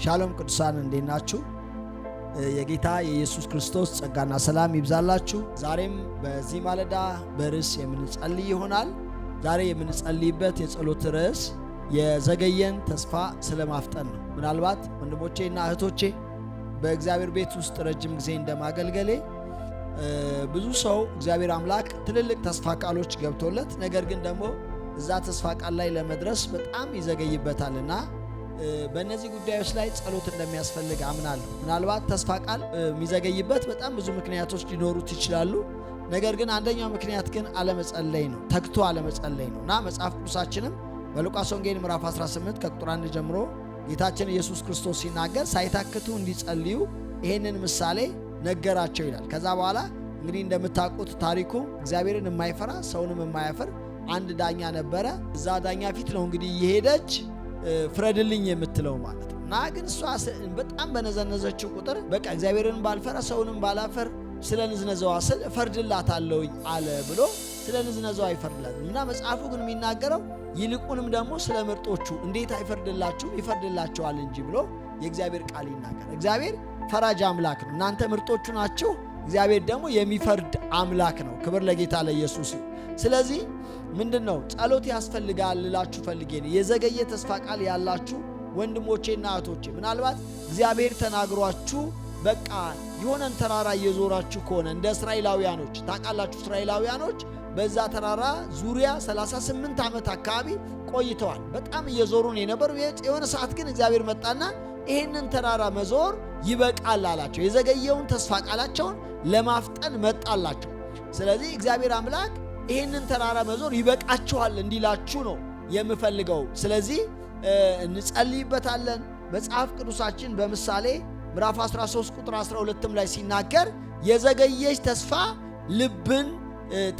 ሻሎም ቅዱሳን እንዴት ናችሁ? የጌታ የኢየሱስ ክርስቶስ ጸጋና ሰላም ይብዛላችሁ። ዛሬም በዚህ ማለዳ በርዕስ የምንጸልይ ይሆናል። ዛሬ የምንጸልይበት የጸሎት ርዕስ የዘገየን ተስፋ ስለማፍጠን ነው። ምናልባት ወንድሞቼና እህቶቼ በእግዚአብሔር ቤት ውስጥ ረጅም ጊዜ እንደማገልገሌ ብዙ ሰው እግዚአብሔር አምላክ ትልልቅ ተስፋ ቃሎች ገብቶለት ነገር ግን ደግሞ እዛ ተስፋ ቃል ላይ ለመድረስ በጣም ይዘገይበታልና በእነዚህ ጉዳዮች ላይ ጸሎት እንደሚያስፈልግ አምናለሁ። ምናልባት ተስፋ ቃል የሚዘገይበት በጣም ብዙ ምክንያቶች ሊኖሩት ይችላሉ። ነገር ግን አንደኛው ምክንያት ግን አለመጸለይ ነው፣ ተግቶ አለመጸለይ ነው እና መጽሐፍ ቅዱሳችንም በሉቃስ ወንጌል ምዕራፍ 18 ከቁጥር 1 ጀምሮ ጌታችን ኢየሱስ ክርስቶስ ሲናገር ሳይታክቱ እንዲጸልዩ ይሄንን ምሳሌ ነገራቸው ይላል። ከዛ በኋላ እንግዲህ እንደምታውቁት ታሪኩ እግዚአብሔርን የማይፈራ ሰውንም የማያፈር አንድ ዳኛ ነበረ። እዛ ዳኛ ፊት ነው እንግዲህ እየሄደች ፍረድልኝ የምትለው ማለት ነው እና ግን እሷ በጣም በነዘነዘችው ቁጥር በቃ እግዚአብሔርን ባልፈራ ሰውንም ባላፈር ስለ ንዝነዛዋ ስል እፈርድላታለሁ አለ ብሎ ስለ ንዝነዛዋ ይፈርድላት እና መጽሐፉ ግን የሚናገረው ይልቁንም ደግሞ ስለ ምርጦቹ እንዴት አይፈርድላችሁ ይፈርድላቸዋል እንጂ ብሎ የእግዚአብሔር ቃል ይናገራል። እግዚአብሔር ፈራጅ አምላክ ነው። እናንተ ምርጦቹ ናችሁ፣ እግዚአብሔር ደግሞ የሚፈርድ አምላክ ነው። ክብር ለጌታ ለኢየሱስ። ስለዚህ ምንድነው ጸሎት ያስፈልጋል ልላችሁ ፈልጌ ነው። የዘገየ ተስፋ ቃል ያላችሁ ወንድሞቼና እህቶቼ ምናልባት እግዚአብሔር ተናግሯችሁ በቃ የሆነን ተራራ እየዞራችሁ ከሆነ እንደ እስራኤላውያኖች ታውቃላችሁ፣ እስራኤላውያኖች በዛ ተራራ ዙሪያ 38 ዓመት አካባቢ ቆይተዋል። በጣም እየዞሩ ነው የነበሩ። የሆነ ሰዓት ግን እግዚአብሔር መጣና ይሄንን ተራራ መዞር ይበቃል አላቸው። የዘገየውን ተስፋ ቃላቸውን ለማፍጠን መጣላቸው። ስለዚህ እግዚአብሔር አምላክ ይሄንን ተራራ መዞር ይበቃችኋል እንዲላችሁ ነው የምፈልገው። ስለዚህ እንጸልይበታለን። መጽሐፍ ቅዱሳችን በምሳሌ ምዕራፍ 13 ቁጥር 12 ላይ ሲናገር የዘገየች ተስፋ ልብን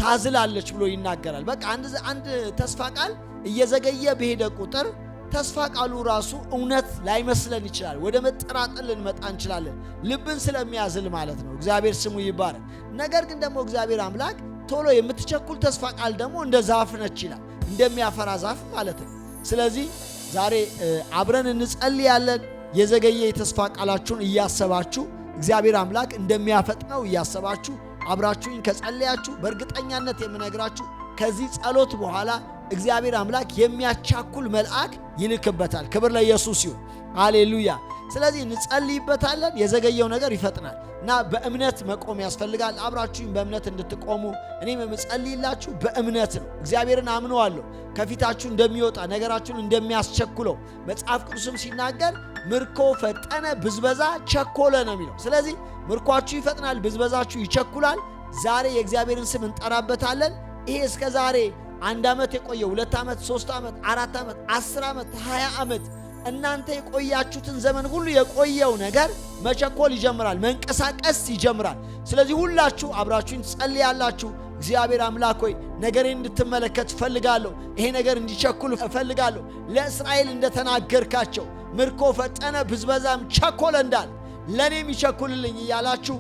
ታዝላለች ብሎ ይናገራል። በቃ አንድ ተስፋ ቃል እየዘገየ በሄደ ቁጥር ተስፋ ቃሉ ራሱ እውነት ላይመስለን ይችላል። ወደ መጠራጠር ልንመጣ እንችላለን፣ ልብን ስለሚያዝል ማለት ነው። እግዚአብሔር ስሙ ይባረክ። ነገር ግን ደግሞ እግዚአብሔር አምላክ ቶሎ የምትቸኩል ተስፋ ቃል ደግሞ እንደ ዛፍ ነች ይላል፣ እንደሚያፈራ ዛፍ ማለት ነው። ስለዚህ ዛሬ አብረን እንጸልያለን። የዘገየ የተስፋ ቃላችሁን እያሰባችሁ እግዚአብሔር አምላክ እንደሚያፈጥነው እያሰባችሁ አብራችሁኝ ከጸለያችሁ በእርግጠኛነት የምነግራችሁ ከዚህ ጸሎት በኋላ እግዚአብሔር አምላክ የሚያቻኩል መልአክ ይልክበታል። ክብር ለኢየሱስ ይሁን። ሃሌሉያ። ስለዚህ እንጸልይበታለን። የዘገየው ነገር ይፈጥናል እና በእምነት መቆም ያስፈልጋል። አብራችሁኝ በእምነት እንድትቆሙ እኔም የምጸልይላችሁ በእምነት ነው። እግዚአብሔርን አምነዋለሁ ከፊታችሁ እንደሚወጣ ነገራችሁን እንደሚያስቸኩለው መጽሐፍ ቅዱስም ሲናገር ምርኮ ፈጠነ ብዝበዛ ቸኮለ ነው የሚለው። ስለዚህ ምርኳችሁ ይፈጥናል፣ ብዝበዛችሁ ይቸኩላል። ዛሬ የእግዚአብሔርን ስም እንጠራበታለን። ይሄ እስከ ዛሬ 1 ዓመት የቆየ 2 ዓመት 3 ዓመት 4 ዓመት 10 ዓመት 20 ዓመት እናንተ የቆያችሁትን ዘመን ሁሉ የቆየው ነገር መቸኮል ይጀምራል፣ መንቀሳቀስ ይጀምራል። ስለዚህ ሁላችሁ አብራችሁን ትጸልያላችሁ። እግዚአብሔር አምላክ ሆይ ነገሬን እንድትመለከት እፈልጋለሁ፣ ይሄ ነገር እንዲቸኩል እፈልጋለሁ። ለእስራኤል እንደተናገርካቸው ምርኮ ፈጠነ ብዝበዛም ቸኮለ እንዳል ለእኔም ይቸኩልልኝ እያላችሁ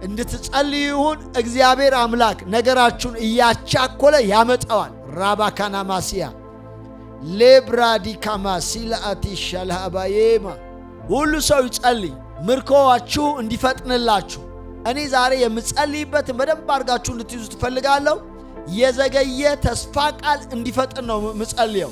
እንድትጸልዩ ይሁን። እግዚአብሔር አምላክ ነገራችሁን እያቻኮለ ያመጣዋል። ራባካና ማሲያ ሌብራዲካማ ሲላአቲ ሻልሃባዬማ ሁሉ ሰው ይጸልይ፣ ምርኮዋችሁ እንዲፈጥንላችሁ። እኔ ዛሬ የምጸልይበትን በደንብ አድርጋችሁ እንድትይዙ ትፈልጋለሁ። የዘገየ ተስፋ ቃል እንዲፈጥን ነው ምጸልየው።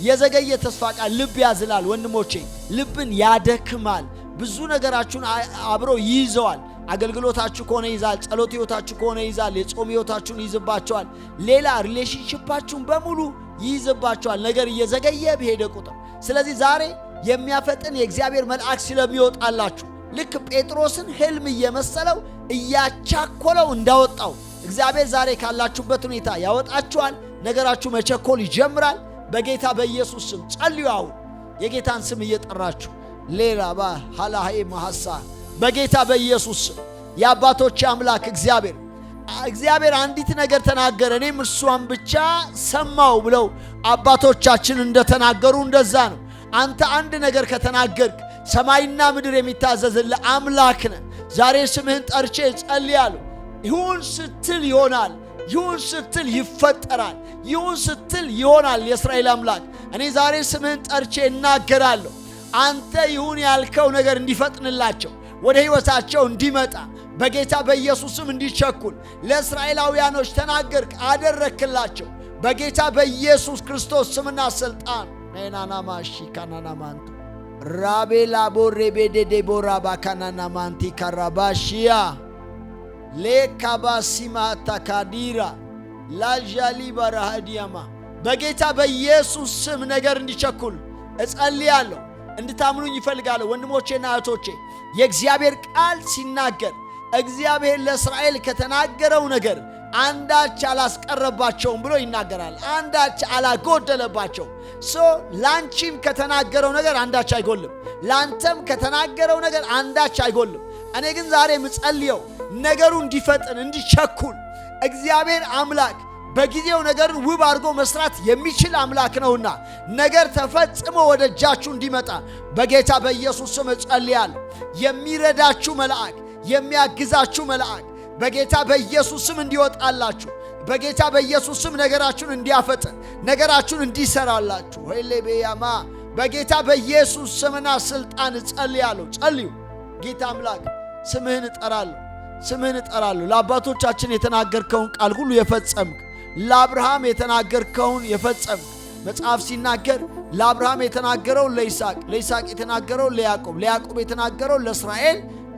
የዘገየ ተስፋ ቃል ልብ ያዝላል ወንድሞቼ፣ ልብን ያደክማል። ብዙ ነገራችሁን አብሮ ይይዘዋል። አገልግሎታችሁ ከሆነ ይዛል፣ ጸሎት ሕይወታችሁ ከሆነ ይዛል፣ የጾም ሕይወታችሁን ይዝባቸዋል፣ ሌላ ሪሌሽንሺፓችሁን በሙሉ ይይዝባቸዋል ነገር እየዘገየ በሄደ ቁጥር። ስለዚህ ዛሬ የሚያፈጥን የእግዚአብሔር መልአክ ስለሚወጣላችሁ ልክ ጴጥሮስን ሕልም እየመሰለው እያቻኮለው እንዳወጣው እግዚአብሔር ዛሬ ካላችሁበት ሁኔታ ያወጣችኋል። ነገራችሁ መቸኮል ይጀምራል። በጌታ በኢየሱስ ስም ጸልዩ። አሁን የጌታን ስም እየጠራችሁ ሌላ ሃላሃይ ማሐሳ በጌታ በኢየሱስ ስም የአባቶች አምላክ እግዚአብሔር አንዲት ነገር ተናገረ፣ እኔም እርሷን ብቻ ሰማው ብለው አባቶቻችን እንደተናገሩ እንደዛ ነው። አንተ አንድ ነገር ከተናገርክ ሰማይና ምድር የሚታዘዝልህ አምላክ ነህ። ዛሬ ስምህን ጠርቼ ጸልያለሁ። ይሁን ስትል ይሆናል፣ ይሁን ስትል ይፈጠራል፣ ይሁን ስትል ይሆናል። የእስራኤል አምላክ እኔ ዛሬ ስምህን ጠርቼ እናገራለሁ። አንተ ይሁን ያልከው ነገር እንዲፈጥንላቸው፣ ወደ ሕይወታቸው እንዲመጣ በጌታ በኢየሱስም እንዲቸኩል ለእስራኤላውያኖች ተናገርክ፣ አደረክላቸው በጌታ በኢየሱስ ክርስቶስ ስምና ስልጣን። ነናናማሺ ካናናማንቱ ራቤላ ቦሬቤዴ ዴቦራ ባካናና ማንቲ ካራባሺያ ሌካባሲማ ታካዲራ ላጃሊ ባራሃዲያማ በጌታ በኢየሱስ ስም ነገር እንዲቸኩል እጸልያለሁ። እንድታምኑኝ ይፈልጋለሁ ወንድሞቼና እህቶቼ። የእግዚአብሔር ቃል ሲናገር እግዚአብሔር ለእስራኤል ከተናገረው ነገር አንዳች አላስቀረባቸውም ብሎ ይናገራል። አንዳች አላጎደለባቸው። ላንቺም ከተናገረው ነገር አንዳች አይጎልም። ላንተም ከተናገረው ነገር አንዳች አይጎልም። እኔ ግን ዛሬ ምጸልየው ነገሩ እንዲፈጥን እንዲቸኩል፣ እግዚአብሔር አምላክ በጊዜው ነገርን ውብ አድርጎ መስራት የሚችል አምላክ ነውና ነገር ተፈጽሞ ወደ እጃችሁ እንዲመጣ በጌታ በኢየሱስ ስም እጸልያለሁ። የሚረዳችሁ መልአክ፣ የሚያግዛችሁ መልአክ በጌታ በኢየሱስ ስም እንዲወጣላችሁ፣ በጌታ በኢየሱስ ስም ነገራችሁን እንዲያፈጥን፣ ነገራችሁን እንዲሰራላችሁ ሆይሌቤያማ በጌታ በኢየሱስ ስምና ስልጣን እጸልያለሁ። ጸልዩ። ጌታ አምላክ ስምህን እጠራለሁ። ለአባቶቻችን የተናገርከውን ቃል ሁሉ የፈጸምክ፣ ለአብርሃም የተናገርከውን የፈጸምክ። መጽሐፍ ሲናገር ለአብርሃም የተናገረው ለይስሐቅ፣ ለይስሐቅ የተናገረው ለያዕቆብ፣ ለያዕቆብ የተናገረው ለእስራኤል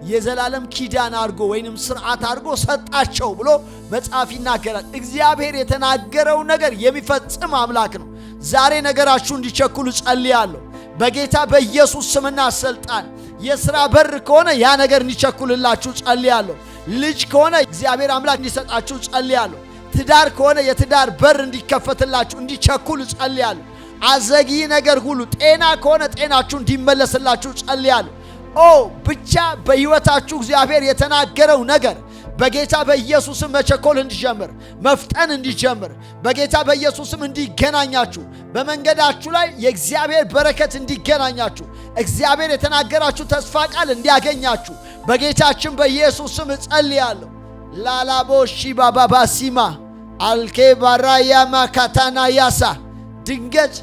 የዘላለም ኪዳን አድርጎ ወይንም ስርዓት አድርጎ ሰጣቸው ብሎ መጽሐፍ ይናገራል። እግዚአብሔር የተናገረው ነገር የሚፈጽም አምላክ ነው። ዛሬ ነገራችሁ እንዲቸኩሉ ጸልያለሁ በጌታ በኢየሱስ ስምና ስልጣን። የሥራ በር ከሆነ ያ ነገር እንዲቸኩልላችሁ ጸልያለሁ። ልጅ ከሆነ እግዚአብሔር አምላክ እንዲሰጣችሁ ጸልያለሁ። ትዳር ከሆነ የትዳር በር እንዲከፈትላችሁ እንዲቸኩል ጸልያለሁ። አዘጊ ነገር ሁሉ፣ ጤና ከሆነ ጤናችሁ እንዲመለስላችሁ ጸልያለሁ። ብቻ በሕይወታችሁ እግዚአብሔር የተናገረው ነገር በጌታ በኢየሱስም መቸኮል እንዲጀምር፣ መፍጠን እንዲጀምር፣ በጌታ በኢየሱስም እንዲገናኛችሁ፣ በመንገዳችሁ ላይ የእግዚአብሔር በረከት እንዲገናኛችሁ፣ እግዚአብሔር የተናገራችሁ ተስፋ ቃል እንዲያገኛችሁ በጌታችን በኢየሱስም እጸልያለሁ። ላላቦሺ ባባባሲማ አልኬ ባራያማ ካታና ያሳ ድንገት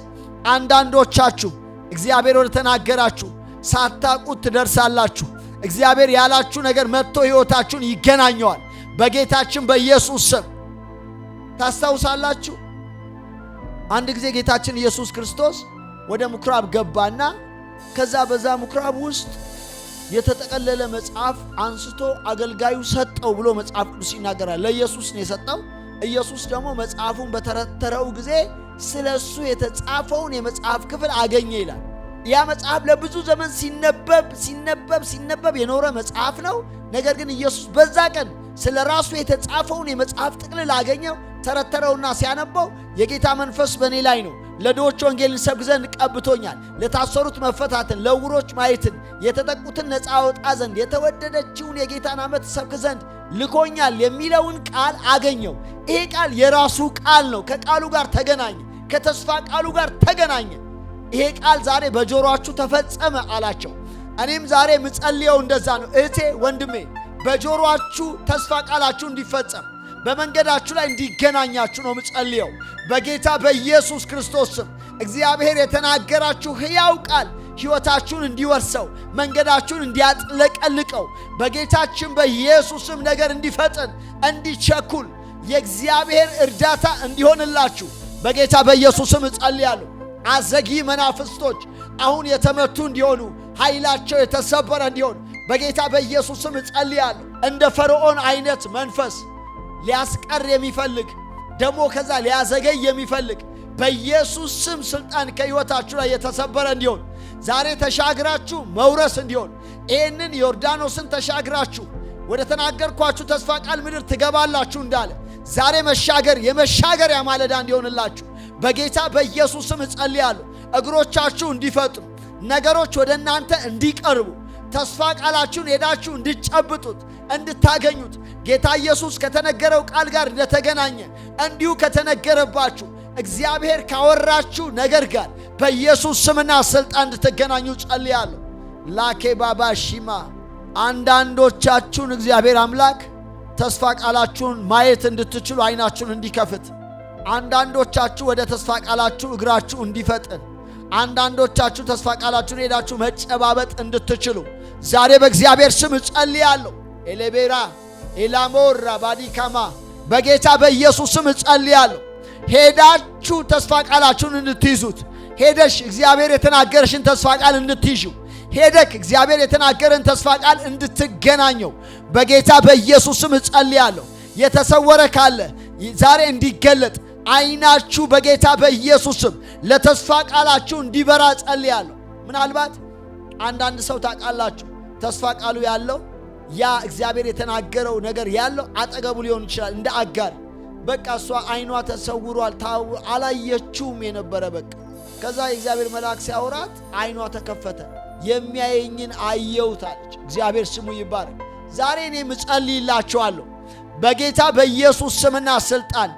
አንዳንዶቻችሁ እግዚአብሔር ወደ ተናገራችሁ ሳታቁት ትደርሳላችሁ። እግዚአብሔር ያላችሁ ነገር መጥቶ ሕይወታችሁን ይገናኘዋል በጌታችን በኢየሱስ ስም። ታስታውሳላችሁ አንድ ጊዜ ጌታችን ኢየሱስ ክርስቶስ ወደ ምኩራብ ገባና ከዛ በዛ ምኩራብ ውስጥ የተጠቀለለ መጽሐፍ አንስቶ አገልጋዩ ሰጠው ብሎ መጽሐፍ ቅዱስ ይናገራል። ለኢየሱስ ነው የሰጠው። ኢየሱስ ደግሞ መጽሐፉን በተረተረው ጊዜ ስለሱ የተጻፈውን የመጽሐፍ ክፍል አገኘ ይላል። ያ መጽሐፍ ለብዙ ዘመን ሲነበብ የኖረ መጽሐፍ ነው። ነገር ግን ኢየሱስ በዛ ቀን ስለ ራሱ የተጻፈውን የመጽሐፍ ጥቅልል አገኘው፣ ተረተረውና ሲያነበው የጌታ መንፈስ በእኔ ላይ ነው፣ ለድሆች ወንጌልን ሰብክ ዘንድ ቀብቶኛል፣ ለታሰሩት መፈታትን፣ ለዕውሮች ማየትን፣ የተጠቁትን ነፃ አወጣ ዘንድ፣ የተወደደችውን የጌታን ዓመት ሰብክ ዘንድ ልኮኛል የሚለውን ቃል አገኘው። ይሄ ቃል የራሱ ቃል ነው። ከቃሉ ጋር ተገናኘ፣ ከተስፋ ቃሉ ጋር ተገናኘ። ይሄ ቃል ዛሬ በጆሮአችሁ ተፈጸመ አላቸው። እኔም ዛሬ ምጸልየው እንደዛ ነው። እህቴ ወንድሜ፣ በጆሮአችሁ ተስፋ ቃላችሁ እንዲፈጸም በመንገዳችሁ ላይ እንዲገናኛችሁ ነው ምጸልየው በጌታ በኢየሱስ ክርስቶስ ስም። እግዚአብሔር የተናገራችሁ ሕያው ቃል ሕይወታችሁን እንዲወርሰው፣ መንገዳችሁን እንዲያጥለቀልቀው በጌታችን በኢየሱስ ስም ነገር እንዲፈጥን፣ እንዲቸኩል የእግዚአብሔር እርዳታ እንዲሆንላችሁ በጌታ በኢየሱስ ስም እጸልያለሁ። አዘጊ መናፍስቶች አሁን የተመቱ እንዲሆኑ፣ ኃይላቸው የተሰበረ እንዲሆን በጌታ በኢየሱስ ስም እጸልያለሁ። እንደ ፈርዖን አይነት መንፈስ ሊያስቀር የሚፈልግ ደግሞ ከዛ ሊያዘገይ የሚፈልግ በኢየሱስ ስም ስልጣን ከሕይወታችሁ ላይ የተሰበረ እንዲሆን፣ ዛሬ ተሻግራችሁ መውረስ እንዲሆን፣ ይህንን ዮርዳኖስን ተሻግራችሁ ወደ ተናገርኳችሁ ተስፋ ቃል ምድር ትገባላችሁ እንዳለ ዛሬ መሻገር የመሻገሪያ ማለዳ እንዲሆንላችሁ በጌታ በኢየሱስ ስም እጸልያለሁ። እግሮቻችሁ እንዲፈጥኑ፣ ነገሮች ወደ እናንተ እንዲቀርቡ፣ ተስፋ ቃላችሁን ሄዳችሁ እንድትጨብጡት፣ እንድታገኙት ጌታ ኢየሱስ ከተነገረው ቃል ጋር እንደተገናኘ እንዲሁ ከተነገረባችሁ እግዚአብሔር ካወራችሁ ነገር ጋር በኢየሱስ ስምና ስልጣን እንድትገናኙ ጸልያለሁ። ላኬ ባባ ሺማ አንዳንዶቻችሁን እግዚአብሔር አምላክ ተስፋ ቃላችሁን ማየት እንድትችሉ ዓይናችሁን እንዲከፍት፣ አንዳንዶቻችሁ ወደ ተስፋ ቃላችሁ እግራችሁ እንዲፈጥን፣ አንዳንዶቻችሁ ተስፋ ቃላችሁን ሄዳችሁ መጨባበጥ እንድትችሉ ዛሬ በእግዚአብሔር ስም እጸልያለሁ። ኤሌቤራ ኤላሞራ ባዲካማ በጌታ በኢየሱስ ስም እጸልያለሁ። ሄዳችሁ ተስፋ ቃላችሁን እንድትይዙት፣ ሄደሽ እግዚአብሔር የተናገረሽን ተስፋ ቃል እንድትይዙ፣ ሄደክ እግዚአብሔር የተናገረን ተስፋ ቃል እንድትገናኘው በጌታ በኢየሱስ ስም እጸልያለሁ። የተሰወረ ካለ ዛሬ እንዲገለጥ አይናችሁ በጌታ በኢየሱስ ስም ለተስፋ ቃላችሁ እንዲበራ ጸልያለሁ። ምናልባት አንዳንድ ሰው ታውቃላችሁ ተስፋ ቃሉ ያለው ያ እግዚአብሔር የተናገረው ነገር ያለው አጠገቡ ሊሆን ይችላል። እንደ አጋር በቃ እሷ አይኗ ተሰውሯል፣ አላየችውም የነበረ በቃ ከዛ የእግዚአብሔር መልአክ ሲያወራት አይኗ ተከፈተ። የሚያየኝን አየሁት አለች። እግዚአብሔር ስሙ ይባረክ። ዛሬ እኔ እጸልይላችኋለሁ በጌታ በኢየሱስ ስምና ስልጣን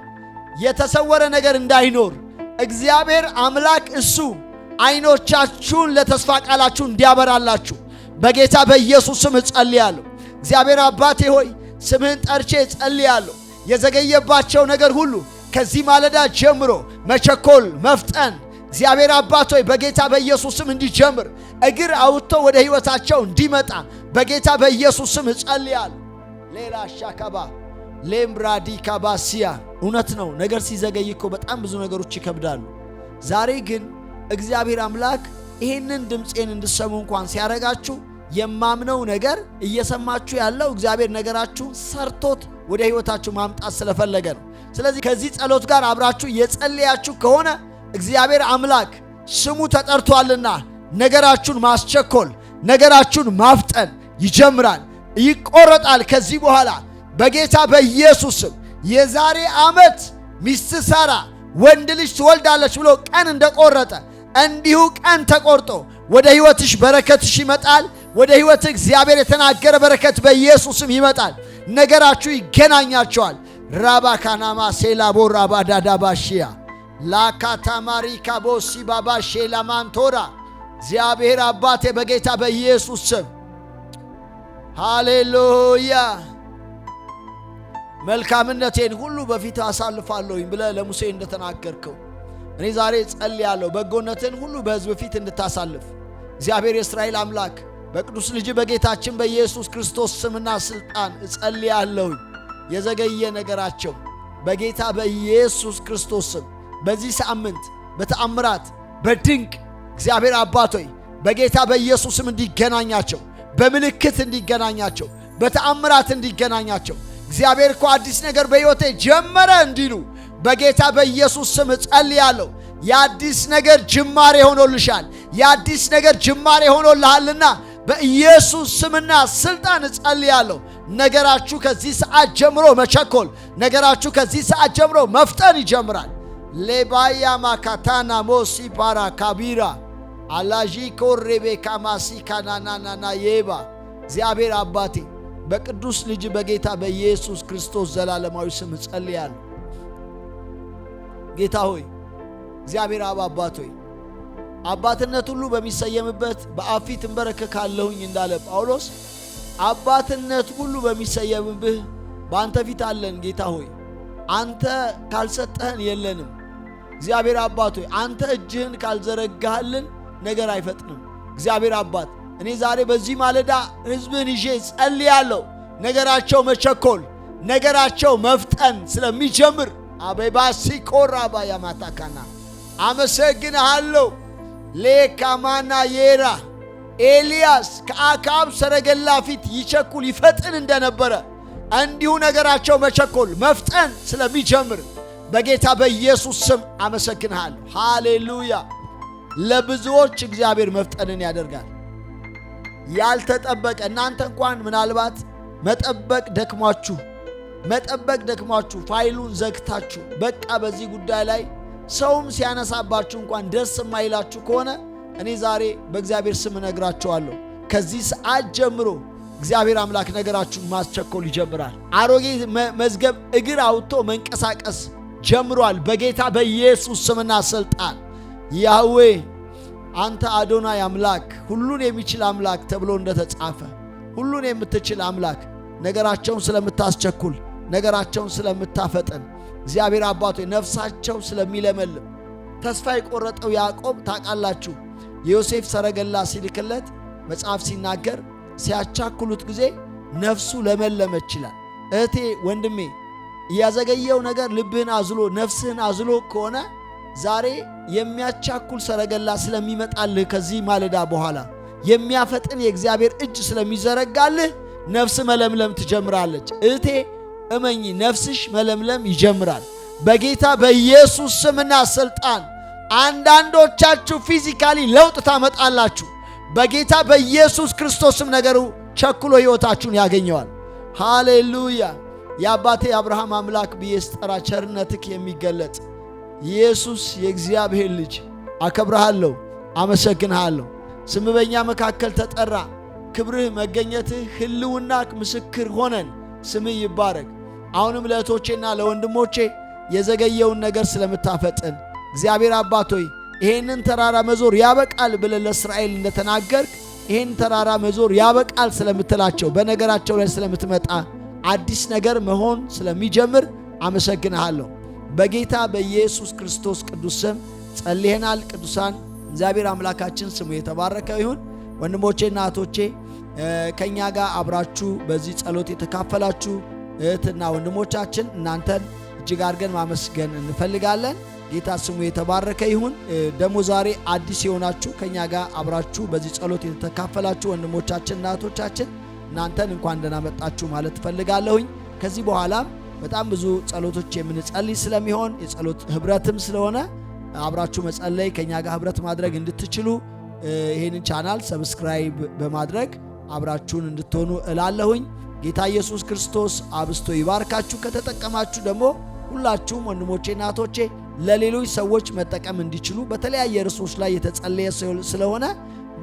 የተሰወረ ነገር እንዳይኖር እግዚአብሔር አምላክ እሱ አይኖቻችሁን ለተስፋ ቃላችሁ እንዲያበራላችሁ በጌታ በኢየሱስ ስም እጸልያለሁ። እግዚአብሔር አባቴ ሆይ ስምህን ጠርቼ እጸልያለሁ። የዘገየባቸው ነገር ሁሉ ከዚህ ማለዳ ጀምሮ መቸኮል፣ መፍጠን እግዚአብሔር አባት ሆይ በጌታ በኢየሱስ ስም እንዲጀምር እግር አውጥቶ ወደ ሕይወታቸው እንዲመጣ በጌታ በኢየሱስ ስም እጸልያለሁ። ሌላ ሻካባ ሌምብራዲ ካባሲያ እውነት ነው። ነገር ሲዘገይ እኮ በጣም ብዙ ነገሮች ይከብዳሉ። ዛሬ ግን እግዚአብሔር አምላክ ይህንን ድምፄን እንድሰሙ እንኳን ሲያረጋችሁ የማምነው ነገር እየሰማችሁ ያለው እግዚአብሔር ነገራችሁ ሰርቶት ወደ ሕይወታችሁ ማምጣት ስለፈለገ ነው። ስለዚህ ከዚህ ጸሎት ጋር አብራችሁ የጸለያችሁ ከሆነ እግዚአብሔር አምላክ ስሙ ተጠርቷልና ነገራችሁን ማስቸኮል፣ ነገራችሁን ማፍጠን ይጀምራል፣ ይቆረጣል። ከዚህ በኋላ በጌታ በኢየሱስ ስም የዛሬ ዓመት ሚስት ሳራ ወንድ ልጅ ትወልዳለች ብሎ ቀን እንደቆረጠ እንዲሁ ቀን ተቆርጦ ወደ ሕይወትሽ በረከትሽ ይመጣል። ወደ ሕይወት እግዚአብሔር የተናገረ በረከት በኢየሱስ ስም ይመጣል። ነገራችሁ ይገናኛቸዋል። ራባካናማ ሴላቦ ራባዳዳባሺያ ላካታማሪ ካቦሲ ባባሼ ላማንቶራ እግዚአብሔር አባቴ በጌታ በኢየሱስ ስም ሃሌሉያ። መልካምነቴን ሁሉ በፊት አሳልፋለሁኝ ብለህ ለሙሴ እንደተናገርከው እኔ ዛሬ ጸልያለሁ በጎነትን ሁሉ በሕዝብ ፊት እንድታሳልፍ እግዚአብሔር የእስራኤል አምላክ በቅዱስ ልጅ በጌታችን በኢየሱስ ክርስቶስ ስምና ስልጣን እጸልያለሁ። የዘገየ ነገራቸው በጌታ በኢየሱስ ክርስቶስ ስም በዚህ ሳምንት በተአምራት በድንቅ እግዚአብሔር አባት ሆይ በጌታ በኢየሱስ ስም እንዲገናኛቸው፣ በምልክት እንዲገናኛቸው፣ በተአምራት እንዲገናኛቸው እግዚአብሔር እኮ አዲስ ነገር በሕይወቴ ጀመረ እንዲሉ በጌታ በኢየሱስ ስም እጸልያለሁ። የአዲስ ነገር ጅማሬ ሆኖልሻል። የአዲስ ነገር ጅማሬ ሆኖልሃልና በኢየሱስ ስምና ስልጣን እጸልያለሁ። ነገራችሁ ከዚህ ሰዓት ጀምሮ መቸኮል፣ ነገራችሁ ከዚህ ሰዓት ጀምሮ መፍጠን ይጀምራል። ሌባያ ማካታና ሞሲ ፓራ ካቢራ አላጂ ኮሬቤ ካማሲ ካናናናና የባ እግዚአብሔር አባቴ በቅዱስ ልጅ በጌታ በኢየሱስ ክርስቶስ ዘላለማዊ ስም እጸልያለሁ። ጌታ ሆይ እግዚአብሔር አባት ሆይ አባትነት ሁሉ በሚሰየምበት በአብ ፊት እንበረከካለሁኝ እንዳለ ጳውሎስ አባትነት ሁሉ በሚሰየምብህ በአንተ ፊት አለን። ጌታ ሆይ አንተ ካልሰጠህን የለንም። እግዚአብሔር አባት ሆይ አንተ እጅህን ካልዘረጋህልን ነገር አይፈጥንም። እግዚአብሔር አባት እኔ ዛሬ በዚህ ማለዳ ሕዝብህን ይዤ ጸልያለሁ። ነገራቸው መቸኮል፣ ነገራቸው መፍጠን ስለሚጀምር አቤባሲ ኮራባ ያማታካና አመሰግንሃለሁ። ሌካማና የራ ኤልያስ ከአካብ ሰረገላ ፊት ይቸኩል ይፈጥን እንደነበረ እንዲሁ ነገራቸው መቸኮል መፍጠን ስለሚጀምር በጌታ በኢየሱስ ስም አመሰግንሃለሁ። ሃሌሉያ። ለብዙዎች እግዚአብሔር መፍጠንን ያደርጋል። ያልተጠበቀ እናንተ እንኳን ምናልባት መጠበቅ ደክሟችሁ ፋይሉን ዘግታችሁ በቃ በዚህ ጉዳይ ላይ ሰውም ሲያነሳባችሁ እንኳን ደስ የማይላችሁ ከሆነ እኔ ዛሬ በእግዚአብሔር ስም እነግራችኋለሁ ከዚህ ሰዓት ጀምሮ እግዚአብሔር አምላክ ነገራችሁን ማስቸኮል ይጀምራል። አሮጌ መዝገብ እግር አውጥቶ መንቀሳቀስ ጀምሯል። በጌታ በኢየሱስ ስምና ስልጣን ያህዌ አንተ አዶናይ አምላክ፣ ሁሉን የሚችል አምላክ ተብሎ እንደተጻፈ ሁሉን የምትችል አምላክ ነገራቸውን ስለምታስቸኩል፣ ነገራቸውን ስለምታፈጠን እግዚአብሔር አባቶ ነፍሳቸው ስለሚለመልም ተስፋ የቆረጠው ያዕቆብ ታውቃላችሁ፣ የዮሴፍ ሰረገላ ሲልክለት መጽሐፍ ሲናገር ሲያቻክሉት ጊዜ ነፍሱ ለመለመች ይላል። እህቴ ወንድሜ፣ ያዘገየው ነገር ልብህን አዝሎ ነፍስህን አዝሎ ከሆነ ዛሬ የሚያቻኩል ሰረገላ ስለሚመጣልህ ከዚህ ማለዳ በኋላ የሚያፈጥን የእግዚአብሔር እጅ ስለሚዘረጋልህ ነፍስ መለምለም ትጀምራለች። እህቴ እመኚ፣ ነፍስሽ መለምለም ይጀምራል በጌታ በኢየሱስ ስምና ስልጣን። አንዳንዶቻችሁ ፊዚካሊ ለውጥ ታመጣላችሁ በጌታ በኢየሱስ ክርስቶስም። ነገሩ ቸኩሎ ሕይወታችሁን ያገኘዋል። ሃሌሉያ! የአባቴ አብርሃም አምላክ ብዬ ስጠራ ቸርነትክ የሚገለጥ ኢየሱስ የእግዚአብሔር ልጅ አከብርሃለሁ፣ አመሰግንሃለሁ። ስም በእኛ መካከል ተጠራ። ክብርህ፣ መገኘትህ፣ ህልውናክ ምስክር ሆነን ስምህ ይባረክ። አሁንም ለእህቶቼና ለወንድሞቼ የዘገየውን ነገር ስለምታፈጥን እግዚአብሔር አባት ሆይ ይሄንን ተራራ መዞር ያበቃል ብለህ ለእስራኤል እንደተናገርክ ይሄን ተራራ መዞር ያበቃል ስለምትላቸው በነገራቸው ላይ ስለምትመጣ አዲስ ነገር መሆን ስለሚጀምር አመሰግንሃለሁ። በጌታ በኢየሱስ ክርስቶስ ቅዱስ ስም ጸልየናል። ቅዱሳን እግዚአብሔር አምላካችን ስሙ የተባረከ ይሁን። ወንድሞቼና እህቶቼ ከኛ ጋር አብራችሁ በዚህ ጸሎት የተካፈላችሁ እህትና ወንድሞቻችን እናንተን እጅግ አድርገን ማመስገን እንፈልጋለን። ጌታ ስሙ የተባረከ ይሁን። ደግሞ ዛሬ አዲስ የሆናችሁ ከኛ ጋር አብራችሁ በዚህ ጸሎት የተካፈላችሁ ወንድሞቻችንና እህቶቻችን እናንተን እንኳን ደህና መጣችሁ ማለት እፈልጋለሁኝ። ከዚህ በኋላም በጣም ብዙ ጸሎቶች የምንጸልይ ስለሚሆን የጸሎት ህብረትም ስለሆነ አብራችሁ መጸለይ ከኛ ጋር ህብረት ማድረግ እንድትችሉ ይሄንን ቻናል ሰብስክራይብ በማድረግ አብራችሁን እንድትሆኑ እላለሁኝ። ጌታ ኢየሱስ ክርስቶስ አብስቶ ይባርካችሁ። ከተጠቀማችሁ ደግሞ ሁላችሁም ወንድሞቼና እህቶቼ ለሌሎች ሰዎች መጠቀም እንዲችሉ በተለያየ ርዕሶች ላይ የተጸለየ ስለሆነ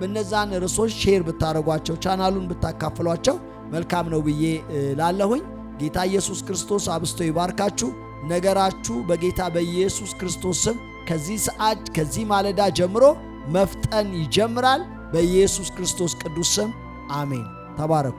በእነዛን ርዕሶች ሼር ብታረጓቸው ቻናሉን ብታካፍሏቸው መልካም ነው ብዬ ላለሁኝ። ጌታ ኢየሱስ ክርስቶስ አብስቶ ይባርካችሁ። ነገራችሁ በጌታ በኢየሱስ ክርስቶስ ስም ከዚህ ሰዓት ከዚህ ማለዳ ጀምሮ መፍጠን ይጀምራል። በኢየሱስ ክርስቶስ ቅዱስ ስም አሜን። ተባረኩ።